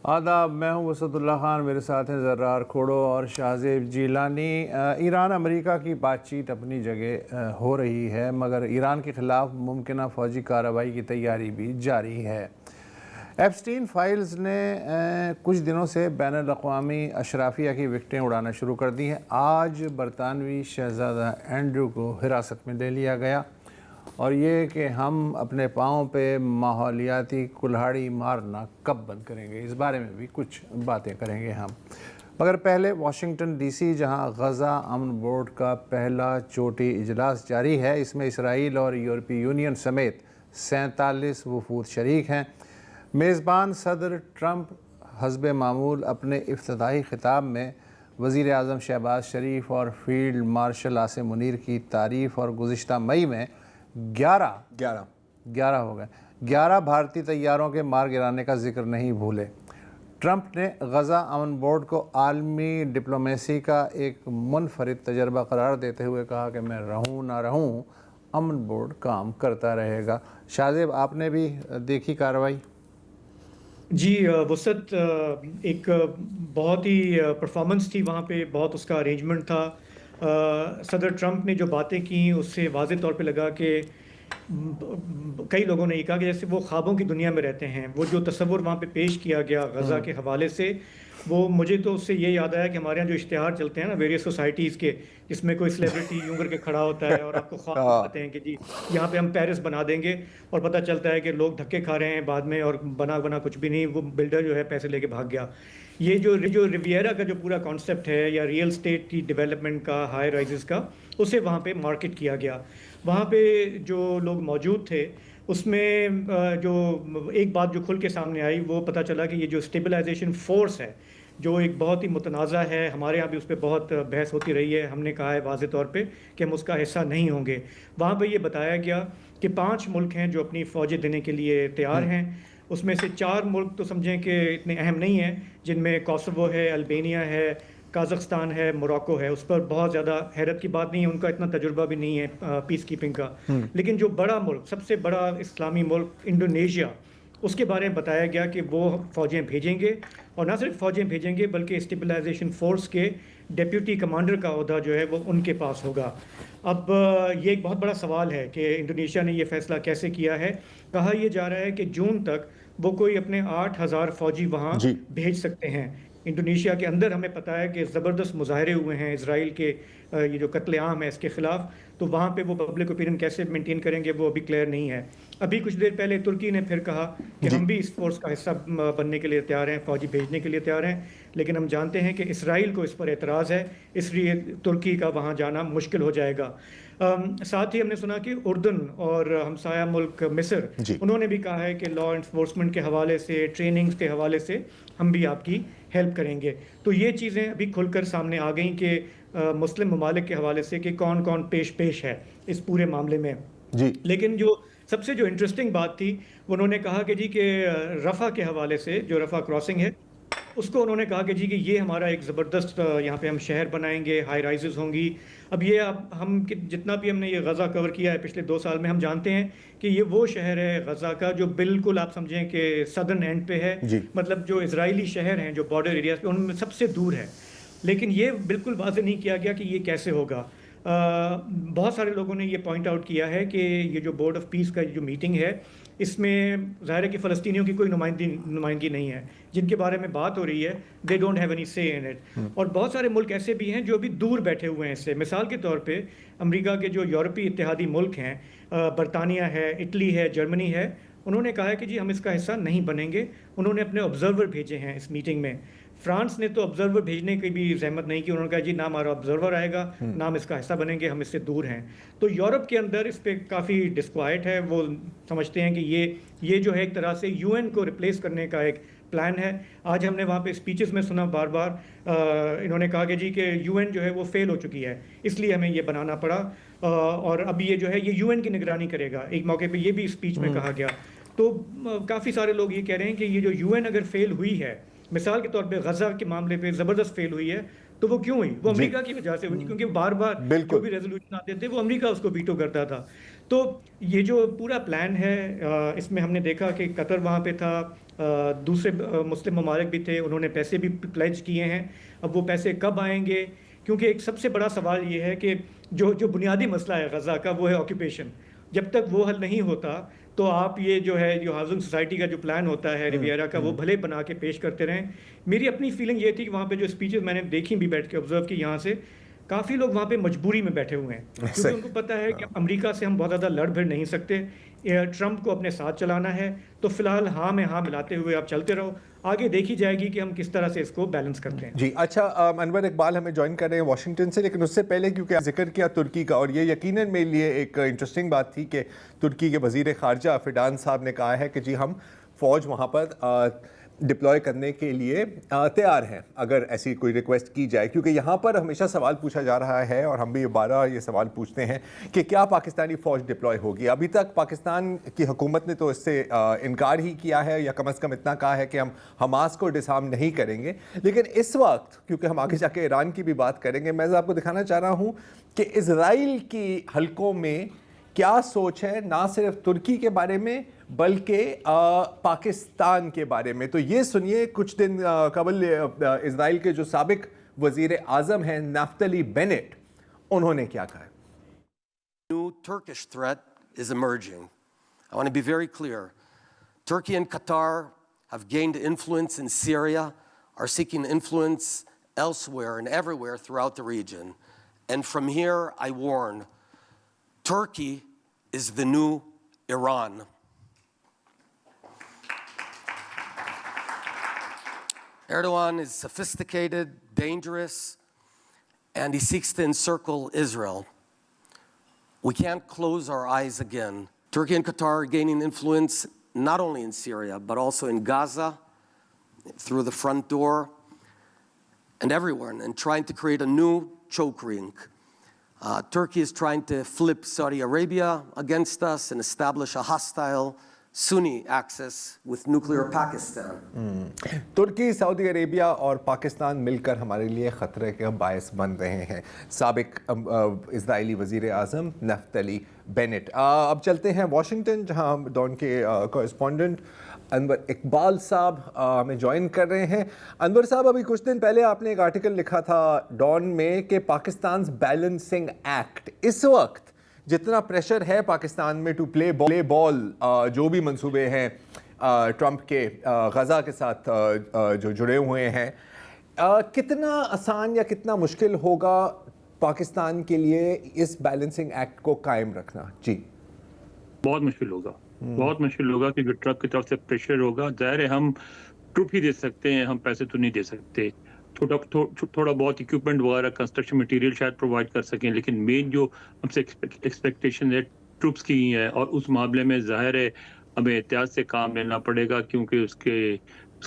آداب، میں ہوں وسعت اللہ خان، میرے ساتھ ہیں زرار کھوڑو اور شاہزیب جیلانی۔ ایران امریکہ کی بات چیت اپنی جگہ ہو رہی ہے، مگر ایران کے خلاف ممکنہ فوجی کارروائی کی تیاری بھی جاری ہے۔ ایپسٹین فائلز نے کچھ دنوں سے بین الاقوامی اشرافیہ کی وکٹیں اڑانا شروع کر دی ہیں۔ آج برطانوی شہزادہ اینڈریو کو حراست میں لے لیا گیا، اور یہ کہ ہم اپنے پاؤں پہ ماحولیاتی کلہاڑی مارنا کب بند کریں گے، اس بارے میں بھی کچھ باتیں کریں گے ہم۔ مگر پہلے واشنگٹن ڈی سی، جہاں غزہ امن بورڈ کا پہلا چوٹی اجلاس جاری ہے، اس میں اسرائیل اور یورپی یونین سمیت 47 وفود شریک ہیں۔ میزبان صدر ٹرمپ حسب معمول اپنے افتتاحی خطاب میں وزیر اعظم شہباز شریف اور فیلڈ مارشل عاصم منیر کی تعریف اور گزشتہ مئی میں 11 ہو گئے 11 بھارتی طیاروں کے مار گرانے کا ذکر نہیں بھولے۔ ٹرمپ نے غزہ امن بورڈ کو عالمی ڈپلومیسی کا ایک منفرد تجربہ قرار دیتے ہوئے کہا کہ میں رہوں نہ رہوں، امن بورڈ کام کرتا رہے گا۔ شاہزیب، آپ نے بھی دیکھی کارروائی؟ جی وسعت، ایک بہت ہی پرفارمنس تھی وہاں پہ، بہت اس کا ارینجمنٹ تھا۔ صدر ٹرمپ نے جو باتیں کیں اس سے واضح طور پہ لگا کہ کئی لوگوں نے یہ کہا کہ جیسے وہ خوابوں کی دنیا میں رہتے ہیں۔ وہ جو تصور وہاں پہ پیش کیا گیا غزہ کے حوالے سے، وہ مجھے تو اس سے یہ یاد آیا کہ ہمارے یہاں جو اشتہار چلتے ہیں نا ویریس سوسائٹیز کے، جس میں کوئی سیلیبریٹی یوں کر کے کھڑا ہوتا ہے اور آپ کو خواب دکھاتے ہیں کہ جی یہاں پہ ہم پیرس بنا دیں گے، اور پتہ چلتا ہے کہ لوگ دھکے کھا رہے ہیں بعد میں اور بنا کچھ بھی نہیں، وہ بلڈر جو ہے پیسے لے کے بھاگ گیا۔ یہ جو ریویرا کا جو پورا کانسیپٹ ہے، یا ریئل اسٹیٹ کی ڈیولپمنٹ کا، ہائی رائزز کا، اسے وہاں پہ مارکیٹ کیا گیا۔ وہاں پہ جو لوگ موجود تھے اس میں جو ایک بات جو کھل کے سامنے آئی، وہ پتہ چلا کہ یہ جو اسٹیبلائزیشن فورس ہے، جو ایک بہت ہی متنازع ہے، ہمارے یہاں بھی اس پہ بہت بحث ہوتی رہی ہے، ہم نے کہا ہے واضح طور پہ کہ ہم اس کا حصہ نہیں ہوں گے۔ وہاں پہ یہ بتایا گیا کہ 5 ملک ہیں جو اپنی فوجیں دینے کے لیے تیار ہیں۔ اس میں سے 4 ملک تو سمجھیں کہ اتنے اہم نہیں ہیں، جن میں کوسوو ہے، البینیا ہے، کازخستان ہے، موراکو ہے۔ اس پر بہت زیادہ حیرت کی بات نہیں ہے، ان کا اتنا تجربہ بھی نہیں ہے پیس کیپنگ کا۔ لیکن جو بڑا ملک، سب سے بڑا اسلامی ملک انڈونیشیا، اس کے بارے میں بتایا گیا کہ وہ فوجیں بھیجیں گے، اور نہ صرف فوجیں بھیجیں گے بلکہ اسٹیبلائزیشن فورس کے ڈیپیوٹی کمانڈر کا عہدہ جو ہے وہ ان کے پاس ہوگا۔ اب یہ ایک بہت بڑا سوال ہے کہ انڈونیشیا نے یہ فیصلہ کیسے کیا ہے۔ کہا یہ جا رہا ہے کہ جون تک وہ کوئی اپنے 8,000 فوجی وہاں بھیج سکتے ہیں۔ انڈونیشیا کے اندر ہمیں پتہ ہے کہ زبردست مظاہرے ہوئے ہیں اسرائیل کے، یہ جو قتل عام ہے اس کے خلاف، تو وہاں پہ وہ پبلک اوپینین کیسے مینٹین کریں گے وہ ابھی کلیئر نہیں ہے۔ ابھی کچھ دیر پہلے ترکی نے پھر کہا کہ ہم بھی اس فورس کا حصہ بننے کے لیے تیار ہیں، فوجی بھیجنے کے لیے تیار ہیں، لیکن ہم جانتے ہیں کہ اسرائیل کو اس پر اعتراض ہے، اس لیے ترکی کا وہاں جانا مشکل ہو جائے گا۔ ساتھ ہی ہم نے سنا کہ اردن اور ہمسایہ ملک مصر، انہوں نے بھی کہا ہے کہ لا انفورسمنٹ کے حوالے سے، ٹریننگز کے حوالے سے ہم بھی آپ کی ہیلپ کریں گے۔ تو یہ چیزیں ابھی کھل کر سامنے آ گئیں کہ مسلم ممالک کے حوالے سے کہ کون کون پیش ہے اس پورے معاملے میں۔ لیکن جو سب سے جو انٹرسٹنگ بات تھی، انہوں نے کہا کہ جی کہ رفح کے حوالے سے، جو رفح کراسنگ ہے، اس کو انہوں نے کہا کہ جی کہ یہ ہمارا ایک زبردست یہاں پہ ہم شہر بنائیں گے، ہائی رائزز ہوں گی۔ اب یہ ہم جتنا بھی ہم نے یہ غزہ کور کیا ہے پچھلے 2 سال میں، ہم جانتے ہیں کہ یہ وہ شہر ہے غزہ کا جو بالکل آپ سمجھیں کہ سدرن اینڈ پہ ہے، مطلب جو اسرائیلی شہر ہیں جو بارڈر ایریاز پہ، ان میں سب سے دور ہے۔ لیکن یہ بالکل واضح نہیں کیا گیا کہ یہ کیسے ہوگا۔ بہت سارے لوگوں نے یہ پوائنٹ آؤٹ کیا ہے کہ یہ جو بورڈ آف پیس کا جو میٹنگ ہے، اس میں ظاہر ہے کہ فلسطینیوں کی کوئی نمائندگی نہیں ہے، جن کے بارے میں بات ہو رہی ہے، دے ڈونٹ ہیو اینی سے ان اٹ۔ اور بہت سارے ملک ایسے بھی ہیں جو ابھی دور بیٹھے ہوئے ہیں اس سے۔ مثال کے طور پہ امریکہ کے جو یورپی اتحادی ملک ہیں، برطانیہ ہے، اٹلی ہے، جرمنی ہے، انہوں نے کہا ہے کہ جی ہم اس کا حصہ نہیں بنیں گے۔ انہوں نے اپنے آبزرور بھیجے ہیں اس میٹنگ میں۔ فرانس نے تو آبزرور بھیجنے کی بھی زحمت نہیں کی، انہوں نے کہا جی نہ ہمارا آبزرور آئے گا، نہ ہم اس کا حصہ بنیں گے، ہم اس سے دور ہیں۔ تو یورپ کے اندر اس پہ کافی ڈسکوائٹ ہے، وہ سمجھتے ہیں کہ یہ جو ہے ایک طرح سے یو این کو ریپلیس کرنے کا ایک پلان ہے۔ آج ہم نے وہاں پہ اسپیچز میں سنا بار بار انہوں نے کہا کہ جی کہ یو این جو ہے وہ فیل ہو چکی ہے، اس لیے ہمیں یہ بنانا پڑا، اور اب یہ جو ہے یہ یو این کی نگرانی کرے گا۔ ایک موقع پہ یہ بھی اسپیچ میں کہا گیا۔ تو کافی سارے لوگ یہ کہہ رہے ہیں کہ یہ جو یو این اگر فیل ہوئی ہے، مثال کے طور پہ غزہ کے معاملے پہ زبردست فیل ہوئی ہے، تو وہ کیوں ہوئی؟ وہ امریکہ کی وجہ سے ہوئی، کیونکہ بار بار جو بھی ریزولوشن آتے تھے وہ امریکہ اس کو ویٹو کرتا تھا. تو یہ جو پورا پلان ہے اس میں ہم نے دیکھا کہ قطر وہاں پہ تھا، دوسرے مسلم ممالک بھی تھے، انہوں نے پیسے بھی پلیج کیے ہیں. اب وہ پیسے کب آئیں گے؟ کیونکہ ایک سب سے بڑا سوال یہ ہے کہ جو بنیادی مسئلہ ہے غزہ کا وہ ہے آکوپیشن. جب تک وہ حل نہیں ہوتا تو آپ یہ جو ہے جو ہاؤسنگ سوسائٹی کا جو پلان ہوتا ہے ریویرا کا وہ بھلے بنا کے پیش کرتے رہیں. میری اپنی فیلنگ یہ تھی کہ وہاں پہ جو اسپیچز میں نے دیکھی بھی بیٹھ کے آبزرو کی یہاں سے، کافی لوگ وہاں پہ مجبوری میں بیٹھے ہوئے ہیں کیونکہ ان کو پتہ ہے کہ امریکہ سے ہم بہت زیادہ لڑ بھڑ نہیں سکتے، ٹرمپ کو اپنے ساتھ چلانا ہے. تو فی الحال ہاں میں ہاں ملاتے ہوئے آپ چلتے رہو، آگے دیکھی جائے گی کہ ہم کس طرح سے اس کو بیلنس کرتے ہیں. جی اچھا، انور اقبال ہمیں جوائن کر رہے ہیں واشنگٹن سے، لیکن اس سے پہلے کیونکہ ذکر کیا ترکی کا، اور یہ یقیناً میرے لیے ایک انٹرسٹنگ بات تھی کہ ترکی کے وزیر خارجہ فیڈان صاحب نے کہا ہے کہ جی ہم فوج وہاں پر ڈپلوائے کرنے کے لیے تیار ہیں اگر ایسی کوئی ریکویسٹ کی جائے. کیونکہ یہاں پر ہمیشہ سوال پوچھا جا رہا ہے اور ہم بھی بارہ یہ سوال پوچھتے ہیں کہ کیا پاکستانی فوج ڈپلوائے ہوگی. ابھی تک پاکستان کی حکومت نے تو اس سے انکار ہی کیا ہے، یا کم از کم اتنا کہا ہے کہ ہم حماس کو ڈسارم نہیں کریں گے. لیکن اس وقت کیونکہ ہم آگے جا کے ایران کی بھی بات کریں گے، میں آپ کو دکھانا چاہ رہا ہوں کہ اسرائیل کی حلقوں میں کیا سوچ ہے، نہ صرف ترکی کے بارے میں بلکہ پاکستان کے بارے میں. تو یہ سنیے کچھ دن قبل اسرائیل کے جو سابق وزیر اعظم ہیں نفتلی بینٹ، انہوں نے کیا کہا. New Turkish threat is emerging. I want to be very clear. Turkey and Qatar have gained influence in Syria, are seeking influence elsewhere and everywhere throughout the region. And from here, I warn, Turkey is the new Iran. Erdogan is sophisticated, dangerous, and he seeks to encircle Israel. We can't close our eyes again. Turkey and Qatar are gaining influence not only in Syria, but also in Gaza, through the front door, and everywhere, and trying to create a new choke rink. Turkey is trying to flip Saudi Arabia against us and establish a hostile Sunni axis with nuclear Pakistan. ترکی، سعودی عربیہ اور پاکستان مل کر ہمارے لیے خطرے کے باعث بن رہے ہیں. سابق اسرائیلی وزیر اعظم نفتلی بینٹ. اب چلتے ہیں واشنگٹن، جہاں ڈان کے کورسپونڈنٹ انور اقبال صاحب ہمیں جوائن کر رہے ہیں. انور صاحب، ابھی کچھ دن پہلے آپ نے ایک آرٹیکل لکھا تھا ڈان میں کہ پاکستان بیلنسنگ ایکٹ، اس وقت جتنا پریشر ہے پاکستان میں ٹو پلے بال، جو بھی منصوبے ہیں ٹرمپ کے غزہ کے ساتھ جو جڑے ہوئے ہیں، کتنا آسان یا کتنا مشکل ہوگا پاکستان کے لیے اس بیلنسنگ ایکٹ کو قائم رکھنا؟ جی بہت مشکل ہوگا، بہت مشکل ہوگا، کیونکہ ٹرمپ کی طرف سے پریشر ہوگا. ظاہر ہے ہم ٹروپ ہی دے سکتے ہیں، ہم پیسے تو نہیں دے سکتے. تھوڑا بہت اکوپمنٹ وغیرہ کنسٹرکشن مٹیریل شاید پرووائڈ کر سکیں، لیکن مین جو ہم سے ایکسپیکٹیشن ہے ٹروپس کی ہے، اور اس معاملے میں ظاہر ہے ہمیں احتیاط سے کام لینا پڑے گا، کیونکہ اس کے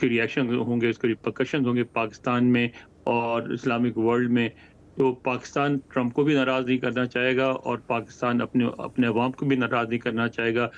ریئیکشن ہوں گے، اس کے ریپرکشنز ہوں گے پاکستان میں اور اسلامک ورلڈ میں. تو پاکستان ٹرمپ کو بھی ناراض نہیں کرنا چاہے گا، اور پاکستان اپنے عوام کو بھی ناراض نہیں کرنا چاہے گا.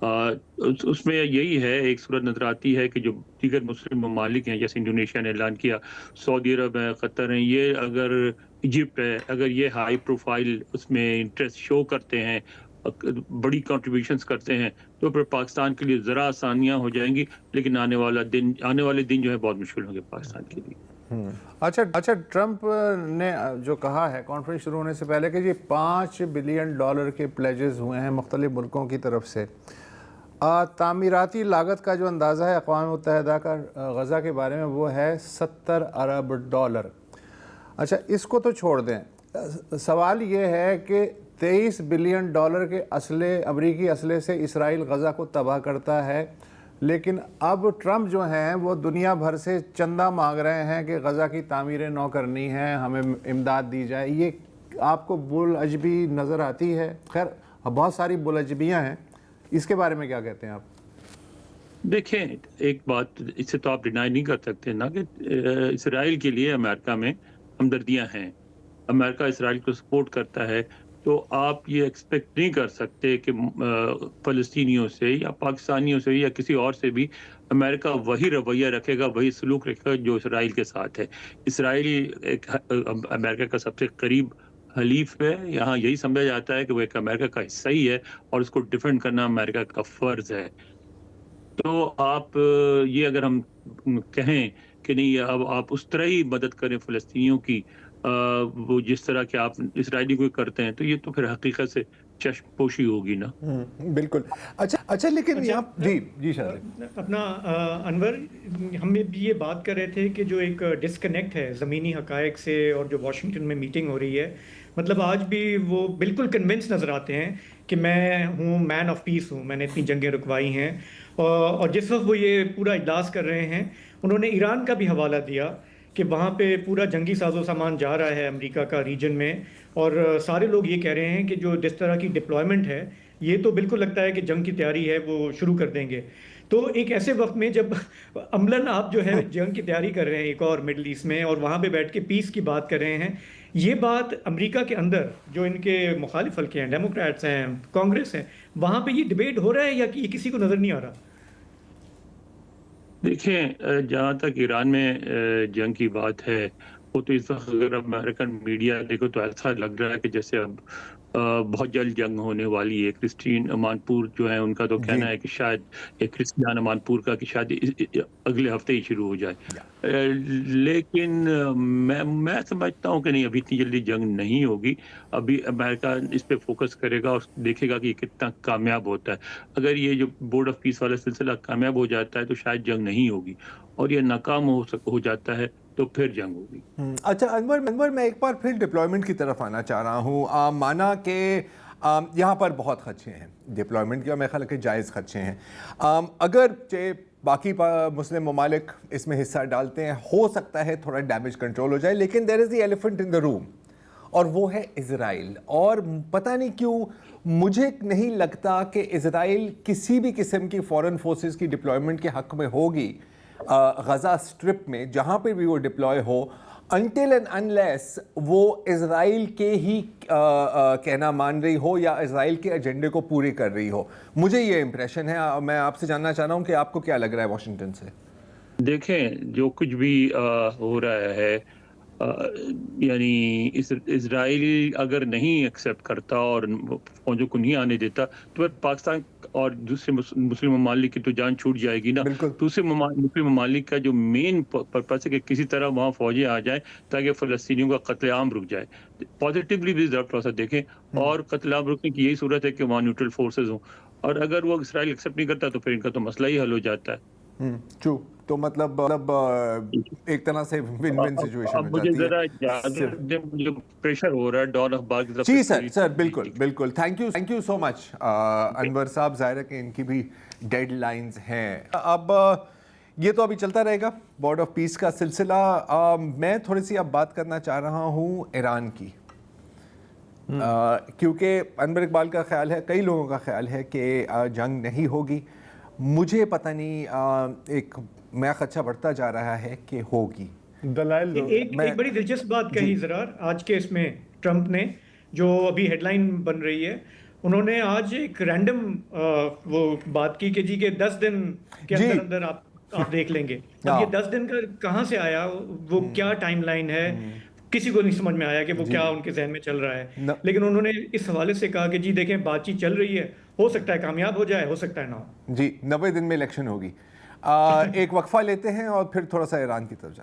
اس میں یہی ہے، ایک صورت نظر آتی ہے کہ جو دیگر مسلم ممالک ہیں، جیسے انڈونیشیا نے اعلان کیا، سعودی عرب ہے، قطر ہیں، یہ اگر ایجپٹ ہے، اگر یہ ہائی پروفائل اس میں انٹرسٹ شو کرتے ہیں، بڑی کنٹریبیوشنز کرتے ہیں، تو پھر پاکستان کے لیے ذرا آسانیاں ہو جائیں گی، لیکن آنے والے دن جو ہے بہت مشکل ہوں گے پاکستان کے لیے. اچھا، ٹرمپ نے جو کہا ہے کانفرنس شروع ہونے سے پہلے کہ جی $5 بلین کے پلیجز ہوئے ہیں مختلف ملکوں کی طرف سے. تعمیراتی لاگت کا جو اندازہ ہے اقوام متحدہ کا غزہ کے بارے میں وہ ہے $70 ارب. اچھا، اس کو تو چھوڑ دیں، سوال یہ ہے کہ $23 بلین کے امریکی اسلحے سے اسرائیل غزہ کو تباہ کرتا ہے، لیکن اب ٹرمپ جو ہیں وہ دنیا بھر سے چندہ مانگ رہے ہیں کہ غزہ کی تعمیریں نو کرنی ہیں، ہمیں امداد دی جائے. یہ آپ کو بل عجبی نظر آتی ہے؟ خیر بہت ساری بل عجبیاں ہیں، اس کے بارے میں کیا کہتے ہیں آپ؟ دیکھیں، ایک بات اس سے تو آپ ڈینائی نہیں کر سکتے نا کہ اسرائیل کے لیے امریکہ میں ہمدردیاں ہیں. امریکہ اسرائیل کو سپورٹ کرتا ہے، تو آپ یہ ایکسپیکٹ نہیں کر سکتے کہ فلسطینیوں سے یا پاکستانیوں سے یا کسی اور سے بھی امریکہ وہی رویہ رکھے گا، وہی سلوک رکھے گا جو اسرائیل کے ساتھ ہے۔ اسرائیل ایک امریکہ کا سب سے قریب حلیف ہے، یہاں یہی سمجھا جاتا ہے کہ وہ ایک امریکہ کا حصہ ہی ہے اور اس کو ڈیفینڈ کرنا امریکہ کا فرض ہے۔ تو آپ یہ اگر ہم کہیں کہ نہیں اب آپ اس طرح ہی مدد کریں فلسطینیوں کی وہ جس طرح کہ آپ اسرائیلی کو کرتے ہیں، تو یہ تو پھر حقیقت سے چشم پوشی ہوگی نا۔ بالکل۔ اچھا لیکن یہاں جی شاہد اپنا انور، ہم بھی یہ بات کر رہے تھے کہ جو ایک ڈسکنیکٹ ہے زمینی حقائق سے اور جو واشنگٹن میں میٹنگ ہو رہی ہے، مطلب آج بھی وہ بالکل کنونس نظر آتے ہیں کہ میں ہوں مین آف پیس ہوں، میں نے اتنی جنگیں رکوائی ہیں، اور جس وقت وہ یہ پورا اجلاس کر رہے ہیں انہوں نے ایران کا بھی حوالہ دیا کہ وہاں پہ پورا جنگی ساز و سامان جا رہا ہے امریکہ کا ریجن میں، اور سارے لوگ یہ کہہ رہے ہیں کہ جو جس طرح کی ڈپلائمنٹ ہے یہ تو بالکل لگتا ہے کہ جنگ کی تیاری ہے وہ شروع کر دیں گے۔ تو ایک ایسے وقت میں جب عملاً آپ جو ہے جنگ کی تیاری کر رہے ہیں ایک اور مڈل ایسٹ میں، اور وہاں پہ بیٹھ کے پیس کی بات کر رہے ہیں، یہ بات امریکہ کے اندر جو ان کے مخالف حلقے ہیں، ڈیموکریٹس ہیں، کانگریس ہیں، وہاں پہ یہ ڈبیٹ ہو رہا ہے یا کہ یہ کسی کو نظر نہیں آ رہا؟ دیکھیں جہاں تک ایران میں جنگ کی بات ہے، وہ تو اس وقت اگر امریکن میڈیا دیکھو تو ایسا لگ رہا ہے کہ جیسے اب بہت جلد جنگ ہونے والی ہے۔ کرسٹین امانپور جو ہے ان کا تو کہنا ہے کہ شاید کرسٹیان امانپور کا کہ شاید اگلے ہفتے ہی شروع ہو جائے، لیکن میں سمجھتا ہوں کہ نہیں، ابھی اتنی جلدی جنگ نہیں ہوگی۔ ابھی امریکہ اس پہ فوکس کرے گا اور دیکھے گا کہ یہ کتنا کامیاب ہوتا ہے۔ اگر یہ جو بورڈ آف پیس والا سلسلہ کامیاب ہو جاتا ہے تو شاید جنگ نہیں ہوگی، اور یہ ناکام ہو جاتا ہے تو پھر جنگ ہوگی۔ اچھا انور، میں ایک بار پھر ڈپلائمنٹ کی طرف آنا چاہ رہا ہوں۔ مانا کہ یہاں پر بہت خدشے ہیں ڈپلائمنٹ کے، میرے خیال ہے کہ جائز خدشے ہیں۔ اگر باقی مسلم ممالک اس میں حصہ ڈالتے ہیں، ہو سکتا ہے تھوڑا ڈیمیج کنٹرول ہو جائے، لیکن دیر از دی ایلیفنٹ ان دا روم، اور وہ ہے اسرائیل۔ اور پتہ نہیں کیوں مجھے نہیں لگتا کہ اسرائیل کسی بھی قسم کی فورن فورسز کی ڈپلائمنٹ کے حق میں ہوگی غزہ اسٹرپ میں، جہاں پہ بھی وہ deploy who, until and unless وہ اسرائیل کے ہی کہنا مان رہی ہو یا اسرائیل کے ایجنڈے کو پورے کر رہی ہو۔ مجھے یہ امپریشن ہے۔ میں آپ سے جاننا چاہ رہا ہوں کہ آپ کو کیا لگ رہا ہے واشنگٹن سے؟ دیکھیں جو کچھ بھی ہو رہا ہے، یعنی اسرائیل اگر نہیں ایکسیپٹ کرتا اور فوجوں کو نہیں آنے دیتا تو پھر پاکستان اور دوسرے مسلم ممالک کی تو جان چھوٹ جائے گی نا۔ دوسرے مسلم ممالک کا جو مین پرپس ہے کہ کسی طرح وہاں فوجیں آ جائیں تاکہ فلسطینیوں کا قتل عام رک جائے۔ پازیٹیولی بھی تھوڑا سا دیکھیں، اور قتل عام رکنے کی یہی صورت ہے کہ وہاں نیوٹرل فورسز ہوں، اور اگر وہ اسرائیل ایکسیپٹ نہیں کرتا تو پھر ان کا تو مسئلہ ہی حل ہو جاتا ہے۔ تو مطلب ایک طرح سے ون ون سچویشن ہو جاتی ہے۔ مجھے پریشر ہو رہا ہے ڈان اخبار کی طرف جی سر بالکل تھینک یو سو مچ انور صاحب۔ ظاہر ہے کہ ان کی بھی ڈیڈ لائنز ہیں۔ اب یہ تو ابھی چلتا رہے گا بورڈ آف پیس کا سلسلہ۔ میں تھوڑی سی اب بات کرنا چاہ رہا ہوں ایران کی، کیونکہ انور اقبال کا خیال ہے، کئی لوگوں کا خیال ہے کہ جنگ نہیں ہوگی۔ مجھے پتہ نہیں، ایک میں خدشہ بڑھتا جا رہا ہے کہ ہوگی۔ دلائل ایک بڑی دلچسپ بات کہی زرار آج کے اس میں ٹرمپ نے، جو ابھی ہیڈ لائن بن رہی ہے، انہوں نے آج ایک رینڈم وہ بات کی کہ جی کہ 10 دن کے اندر آپ دیکھ لیں گے۔ اب یہ 10 دن کا کہاں سے آیا، وہ کیا ٹائم لائن ہے، کسی کو نہیں سمجھ میں آیا کہ وہ کیا ان کے ذہن میں چل رہا ہے، لیکن انہوں نے اس حوالے سے کہا کہ جی دیکھیں بات چیت چل رہی ہے، ہو سکتا ہے کامیاب ہو جائے، ہو سکتا ہے نہ ہو۔ جی 90 دن میں الیکشن ہوگی۔ ایک وقفہ لیتے ہیں اور پھر تھوڑا سا ایران کی طرف جاتے ہیں۔